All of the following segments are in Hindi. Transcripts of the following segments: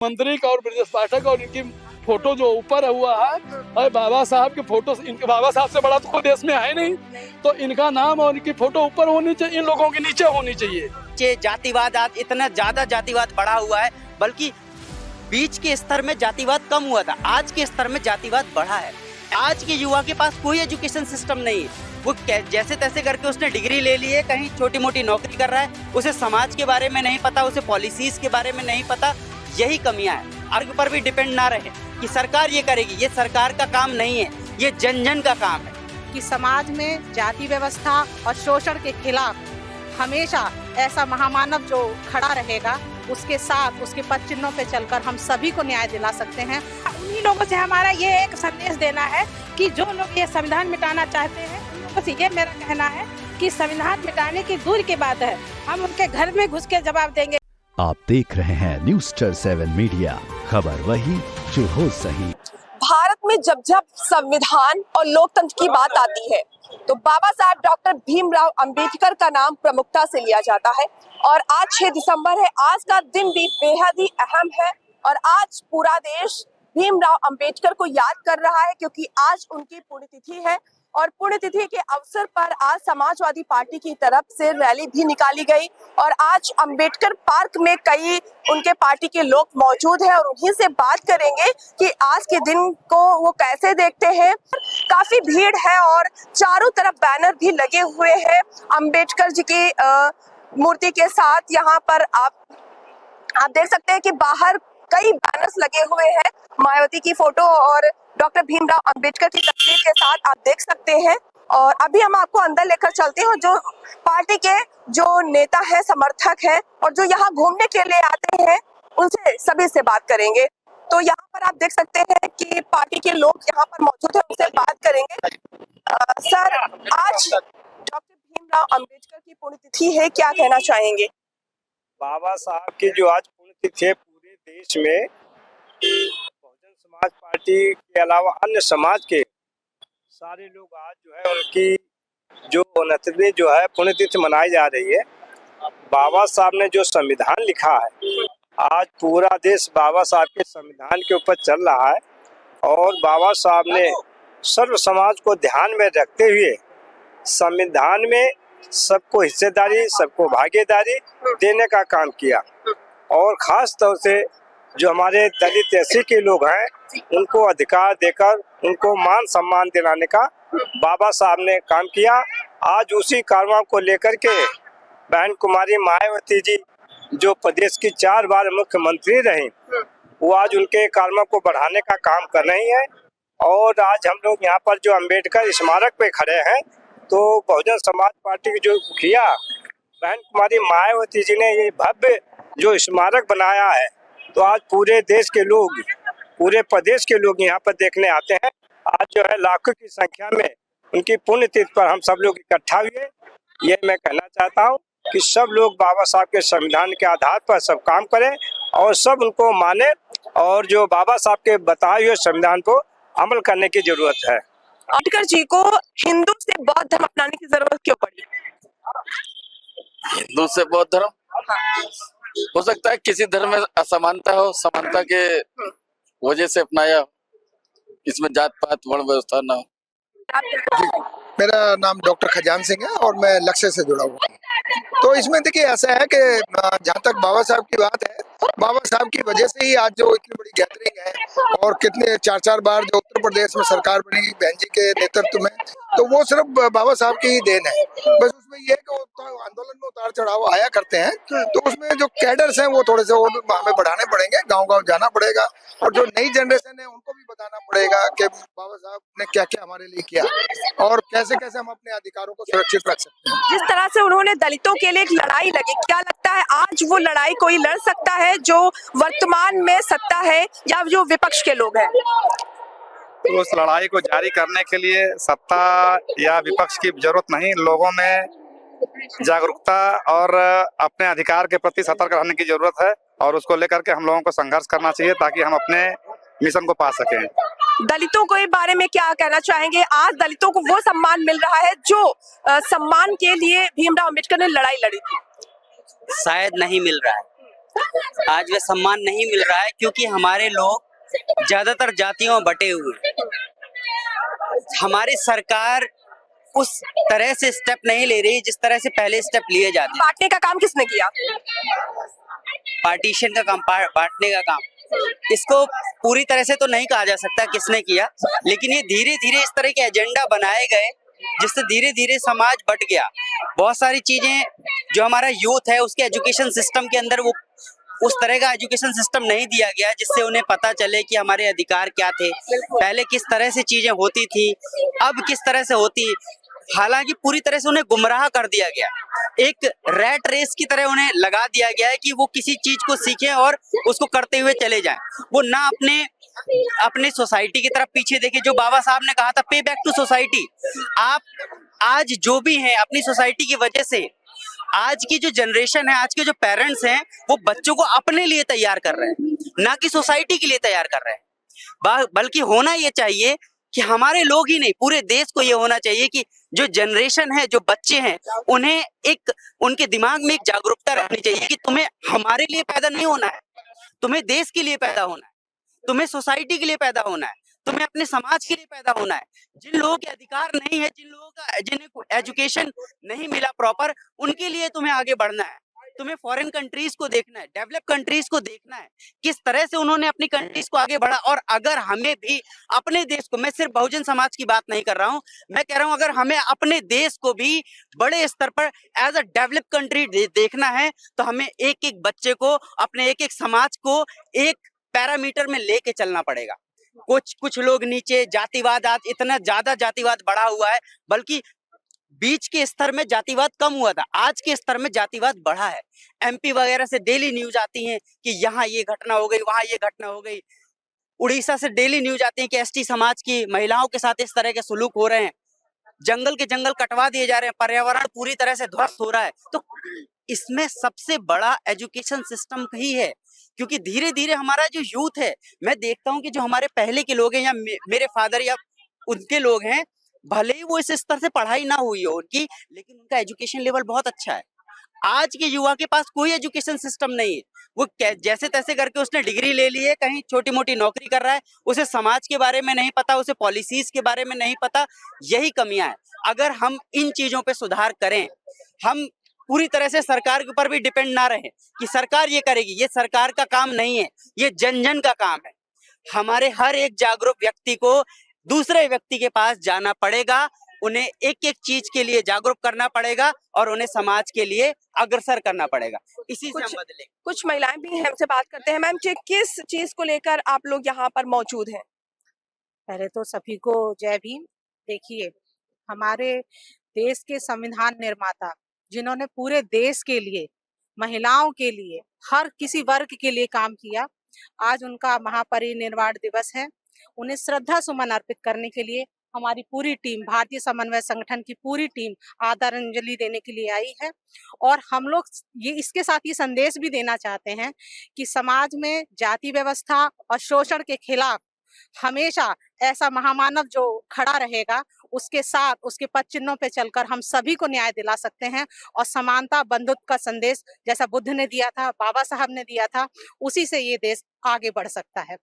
मंत्री का और ब्रजेश पाठक और इनकी फोटो जो ऊपर हुआ है, अरे बाबा साहब की फोटो, इनके बाबा साहब से बड़ा तो कोई देश में है नहीं, तो इनका नाम और इनकी फोटो ऊपर होनी चाहिए, इन लोगों के नीचे होनी चाहिए। जातिवाद आज इतना ज्यादा जातिवाद बढ़ा हुआ है, बल्कि बीच के स्तर में जातिवाद कम हुआ था, आज के स्तर में जातिवाद बढ़ा है। आज के युवा के पास कोई एजुकेशन सिस्टम नहीं है, वो जैसे तैसे करके उसने डिग्री ले ली है, कहीं छोटी मोटी नौकरी कर रहा है, उसे समाज के बारे में नहीं पता, उसे पॉलिसीज के बारे में नहीं पता। यही कमियां हैं। अर्ग पर भी डिपेंड ना रहे कि सरकार ये करेगी, ये सरकार का काम नहीं है, ये जन जन का काम है। कि समाज में जाति व्यवस्था और शोषण के खिलाफ हमेशा ऐसा महामानव जो खड़ा रहेगा, उसके साथ उसके पद चिन्हों पे चलकर हम सभी को न्याय दिला सकते हैं। उन्हीं लोगों से हमारा ये एक संदेश देना है कि जो लोग ये संविधान मिटाना चाहते हैं, उन लोगों से ये मेरा कहना है कि संविधान मिटाने की दूर की बात है, हम उनके घर में घुस के जवाब देंगे। आप देख रहे हैं न्यूज़7 मीडिया, खबर वही जो हो सही। भारत में जब जब संविधान और लोकतंत्र की बात आती है तो बाबा साहब डॉक्टर भीमराव अंबेडकर का नाम प्रमुखता से लिया जाता है। और आज 6 दिसंबर है, आज का दिन भी बेहद ही अहम है और आज पूरा देश भीमराव अंबेडकर को याद कर रहा है, क्योंकि आज उनकी पुण्यतिथि है। और पुण्यतिथि के अवसर पर आज समाजवादी पार्टी की तरफ से रैली भी निकाली गई और आज अंबेडकर पार्क में कई उनके पार्टी के लोग मौजूद हैं और उन्हीं से बात करेंगे कि आज के दिन को वो कैसे देखते हैं। काफी भीड़ है और चारों तरफ बैनर भी लगे हुए हैं अंबेडकर जी की मूर्ति के साथ। यहाँ पर आप देख सकते हैं कि बाहर कई बैनर्स लगे हुए हैं, मायावती की फोटो और डॉक्टर भीमराव अंबेडकर की तस्वीर के साथ आप देख सकते हैं। और अभी हम आपको अंदर लेकर चलते हैं, जो पार्टी के जो नेता है, समर्थक है और जो यहाँ घूमने के लिए आते हैं, उनसे सभी से बात करेंगे। तो यहाँ पर आप देख सकते हैं कि पार्टी के लोग यहाँ पर मौजूद हैं, उनसे बात करेंगे। सर, आज डॉक्टर भीमराव अंबेडकर की पुण्यतिथि है, क्या कहना चाहेंगे? बाबा साहब की जो आज पुण्यतिथि है, पूरे देश में बहुजन समाज पार्टी के अलावा अन्य समाज के सारे लोग आज जो है उनकी जो 69वीं जो है पुण्यतिथि मनाई जा रही है। बाबा साहब ने जो संविधान लिखा है, आज पूरा देश बाबा साहब के संविधान के ऊपर चल रहा है और बाबा साहब ने सर्व समाज को ध्यान में रखते हुए संविधान में सबको हिस्सेदारी, सबको भागीदारी देने का काम किया। और खास तौर से जो हमारे दलित एससी के लोग हैं, उनको अधिकार देकर उनको मान सम्मान दिलाने का बाबा साहब ने काम किया। आज उसी कारवां को लेकर के बहन कुमारी मायावती जी, जो प्रदेश की 4 बार मुख्यमंत्री रही, वो आज उनके कारवां को बढ़ाने का काम कर रही हैं। और आज हम लोग यहाँ पर जो अंबेडकर स्मारक पे खड़े हैं, तो बहुजन समाज पार्टी की जो मुखिया बहन कुमारी मायावती जी ने ये भव्य जो स्मारक बनाया है, तो आज पूरे देश के लोग, पूरे प्रदेश के लोग यहाँ पर देखने आते हैं। आज जो है लाखों की संख्या में उनकी पुण्यतिथि पर हम सब लोग इकट्ठा हुए। ये मैं कहना चाहता हूँ कि सब लोग बाबा साहब के संविधान के आधार पर सब काम करें और सब उनको माने और जो बाबा साहब के बताए हुए संविधान को अमल करने की जरूरत है। अंबेडकर जी को हिंदू से बौद्ध धर्म अपनाने की जरूरत क्यों पड़ी? हिंदू से बौद्ध धर्म हो सकता है किसी धर्म में असमानता हो, समानता के वजह से अपनाया, इसमें जात पात वर्ण व्यवस्था ना हो। मेरा नाम डॉक्टर खजान सिंह है और मैं लक्ष्य से जुड़ा हुआ हूँ। तो इसमें देखिए ऐसा है कि जहाँ तक बाबा साहब की बात है, बाबा साहब की वजह से ही आज जो इतनी बड़ी गैदरिंग है और कितने 4 बार जो उत्तर प्रदेश में सरकार बनी बहन जी के नेतृत्व में, तो वो सिर्फ बाबा साहब की ही देन है। बस उसमें ये है कि आंदोलन में उतार चढ़ाव आया करते हैं, तो उसमें जो कैडर्स हैं वो थोड़े से और हमें बढ़ाने पड़ेंगे, गाँव जाना पड़ेगा और जो नई जनरेशन है उनको भी बताना पड़ेगा कि बाबा साहब ने क्या क्या हमारे लिए किया और कैसे कैसे हम अपने अधिकारों को सुरक्षित रख सकते हैं। जिस तरह से उन्होंने दलितों के लिए एक लड़ाई लड़ी, क्या लगता है आज वो लड़ाई कोई लड़ सकता है जो वर्तमान में सत्ता है या जो विपक्ष के लोग हैं? तो उस लड़ाई को जारी करने के लिए सत्ता या विपक्ष की जरूरत नहीं, लोगों में जागरूकता और अपने अधिकार के प्रति सतर्क रहने की जरूरत है और उसको लेकर के हम लोगों को संघर्ष करना चाहिए ताकि हम अपने मिशन को पा सकें। दलितों को इस बारे में क्या कहना चाहेंगे? आज दलितों को वो सम्मान मिल रहा है जो सम्मान के लिए भीमराव अंबेडकर ने लड़ाई लड़ी थी। शायद नहीं मिल रहा है, आज वह सम्मान नहीं मिल रहा है क्योंकि हमारे लोग ज्यादातर जातियों में बटे हुए हैं। हमारी सरकार उस तरह से स्टेप नहीं ले रही जिस तरह से पहले स्टेप लिए जाते हैं। बांटने का काम किसने किया? पार्टीशन का काम, बांटने का काम, इसको पूरी तरह से तो नहीं कहा जा सकता किसने किया, लेकिन ये धीरे धीरे इस तरह के एजेंडा बनाए गए जिससे धीरे धीरे समाज बट गया। बहुत सारी चीजें जो हमारा यूथ है उसके एजुकेशन सिस्टम के अंदर वो उस तरह का एजुकेशन सिस्टम नहीं दिया गया जिससे उन्हें पता चले कि हमारे अधिकार क्या थे, पहले किस तरह से चीजें होती थी, अब किस तरह से होती। हालांकि पूरी तरह से उन्हें गुमराह कर दिया गया, एक रैट रेस की तरह उन्हें लगा दिया गया है कि वो किसी चीज को सीखें और उसको करते हुए चले जाएं। वो ना अपने सोसाइटी की तरफ पीछे देखें। जो बाबा साहब ने कहा था पे बैक टू सोसाइटी, आप आज जो भी हैं अपनी सोसाइटी की वजह से आज की जो जनरेशन है, आज के जो पेरेंट्स हैं, वो बच्चों को अपने लिए तैयार कर रहे हैं, ना कि सोसाइटी के लिए तैयार कर रहे हैं। बल्कि होना ये चाहिए कि हमारे लोग ही नहीं, पूरे देश को ये होना चाहिए कि जो जनरेशन है, जो बच्चे हैं, उन्हें एक उनके दिमाग में एक जागरूकता रखनी चाहिए कि तुम्हें हमारे लिए पैदा नहीं होना है, तुम्हें देश के लिए पैदा होना है, तुम्हें सोसाइटी के लिए पैदा होना है, तुम्हें अपने समाज के लिए पैदा होना है। जिन लोगों के अधिकार नहीं है, जिन्हें एजुकेशन नहीं मिला प्रॉपर, उनके लिए तुम्हें आगे बढ़ना है। तुम्हें फॉरेन कंट्रीज को देखना है, डेवलप कंट्रीज को देखना है, किस तरह से उन्होंने अपनी कंट्रीज को आगे बढ़ा। और अगर हमें भी अपने देश को, मैं सिर्फ बहुजन समाज की बात नहीं कर रहा हूं, मैं कह रहा हूं अगर हमें अपने देश को भी बड़े स्तर पर एज अ डेवलप कंट्री देखना है तो हमें एक एक बच्चे को, अपने एक एक समाज को एक पैरामीटर में लेके चलना पड़ेगा। कुछ लोग नीचे जातिवाद, आज इतना ज्यादा जातिवाद बढ़ा हुआ है, बल्कि बीच के स्तर में जातिवाद कम हुआ था, आज के स्तर में जातिवाद बढ़ा है। एमपी वगैरह से डेली न्यूज आती है कि यहाँ ये घटना हो गई, वहां ये घटना हो गई। उड़ीसा से डेली न्यूज आती है कि एसटी समाज की महिलाओं के साथ इस तरह के सुलूक हो रहे हैं, जंगल के जंगल कटवा दिए जा रहे हैं, पर्यावरण पूरी तरह से ध्वस्त हो रहा है। तो इसमें सबसे बड़ा एजुकेशन सिस्टम ही है, क्योंकि धीरे धीरे हमारा जो यूथ है, मैं देखता हूँ कि जो हमारे पहले के लोग हैं या मेरे फादर या उनके लोग हैं, भले ही वो इस स्तर से पढ़ाई ना हुई हो उनकी, लेकिन उनका एजुकेशन लेवल बहुत अच्छा है। आज के युवा के पास कोई एजुकेशन सिस्टम नहीं है, वो जैसे तैसे करके उसने डिग्री ले ली है, कहीं छोटी मोटी नौकरी कर रहा है, उसे समाज के बारे में नहीं पता, उसे पॉलिसीज के बारे में नहीं पता। यही कमियां हैं। अगर हम इन चीजों पे सुधार करें, हम पूरी तरह से सरकार के ऊपर भी डिपेंड ना रहे कि सरकार ये करेगी, ये सरकार का काम नहीं है, ये जन जन का काम है। हमारे हर एक जागरूक व्यक्ति को दूसरे व्यक्ति के पास जाना पड़ेगा, उन्हें एक एक चीज के लिए जागरूक करना पड़ेगा और उन्हें समाज के लिए अग्रसर करना पड़ेगा। इसी से हम बदलेंगे। कुछ महिलाएं भी हमसे बात करते हैं। मैम, किस चीज को लेकर आप लोग यहाँ पर मौजूद हैं? पहले तो सभी को जय भीम। देखिए, हमारे देश के संविधान निर्माता, जिन्होंने पूरे देश के लिए, महिलाओं के लिए, हर किसी वर्ग के लिए काम किया, आज उनका महापरिनिर्वाण दिवस है। उन्हें श्रद्धा सुमन अर्पित करने के लिए हमारी पूरी टीम, भारतीय समन्वय संगठन की पूरी टीम आदरांजलि देने के लिए आई है। और हम लोग ये इसके साथ ये संदेश भी देना चाहते हैं कि समाज में जाति व्यवस्था और शोषण के खिलाफ हमेशा ऐसा महामानव जो खड़ा रहेगा, उसके साथ उसके पद चिन्हों पे चलकर हम सभी को न्याय दिला सकते हैं। और समानता, बंधुत्व का संदेश जैसा बुद्ध ने दिया था, बाबा साहब ने दिया था, उसी से ये देश आगे बढ़ सकता है।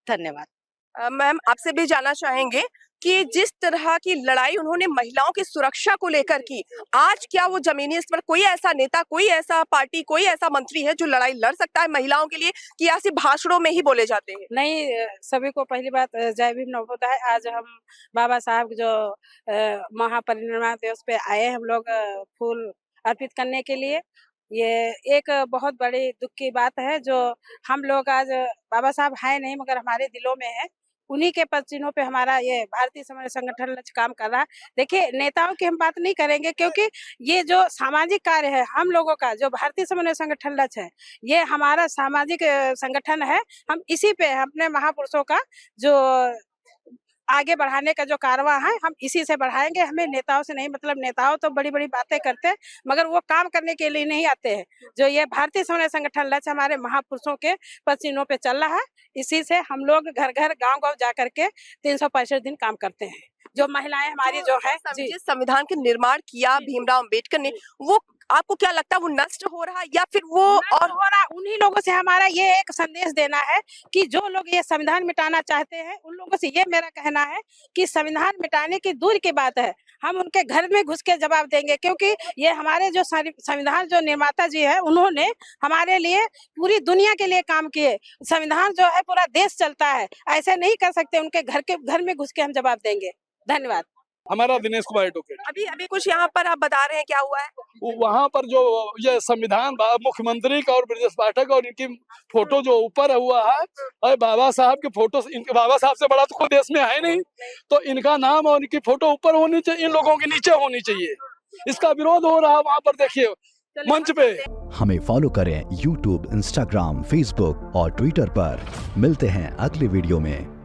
धन्यवाद। मैम, आपसे भी जानना चाहेंगे कि जिस तरह की लड़ाई उन्होंने महिलाओं की सुरक्षा को लेकर की, आज क्या वो जमीनी स्तर पर कोई ऐसा नेता, कोई ऐसा पार्टी, कोई ऐसा मंत्री है जो लड़ाई लड़ सकता है महिलाओं के लिए, कि या सिर्फ भाषणों में ही बोले जाते हैं? नहीं, सभी को पहली बात जय भीम नवोदय है। आज हम बाबा साहब जो महापरिनिर्वाण दिवस पे आए, हम लोग फूल अर्पित करने के लिए। ये एक बहुत बड़ी दुख की बात है जो हम लोग आज, बाबा साहब है नहीं मगर हमारे दिलों में है, उन्हीं के पद चिन्हों पे हमारा ये भारतीय समन्वय संगठन काम कर रहा है। देखिए, नेताओं की हम बात नहीं करेंगे क्योंकि ये जो सामाजिक कार्य है हम लोगों का, जो भारतीय समन्वय संगठन लक्ष्य है, ये हमारा सामाजिक संगठन है। हम इसी पे अपने महापुरुषों का जो आगे बढ़ाने का जो कारवां है, हम इसी से बढ़ाएंगे। हमें नेताओं से नहीं मतलब, नेताओं तो बड़ी बड़ी बातें करते हैं मगर वो काम करने के लिए नहीं आते हैं। जो ये भारतीय समन्वय संगठन लक्ष्य हमारे महापुरुषों के पद चिन्हों पे चल रहा है, इसी से हम लोग घर घर गांव गांव जा करके 365 दिन काम करते हैं। जो महिलाएं हमारी जो है, जिस संविधान के निर्माण किया भीमराव अम्बेडकर ने, वो आपको क्या लगता है वो नष्ट हो रहा है या फिर वो और हो रहा? उन्हीं लोगों से हमारा ये एक संदेश देना है कि जो लोग ये संविधान मिटाना चाहते हैं उन लोगों से ये मेरा कहना है कि संविधान मिटाने की दूर की बात है, हम उनके घर में घुस के जवाब देंगे, क्योंकि ये हमारे जो संविधान जो निर्माता जी है उन्होंने हमारे लिए पूरी दुनिया के लिए काम किए। संविधान जो है पूरा देश चलता है, ऐसे नहीं कर सकते, उनके घर में घुस के हम जवाब देंगे। धन्यवाद। हमारा दिनेश कुमार एडवोकेट। अभी कुछ यहाँ पर आप बता रहे हैं क्या हुआ है? वहाँ पर जो ये संविधान मुख्यमंत्री का और ब्रजेश पाठक और इनकी फोटो जो ऊपर हुआ है, और बाबा साहब की फोटो, इनके बाबा साहब से बड़ा तो कोई देश में है नहीं, तो इनका नाम और इनकी फोटो ऊपर होनी चाहिए, इन लोगों के नीचे होनी चाहिए। इसका विरोध हो रहा है वहाँ पर, देखिए मंच पे। हमें फॉलो करें YouTube, Instagram, Facebook और Twitter पर। मिलते हैं अगले वीडियो में।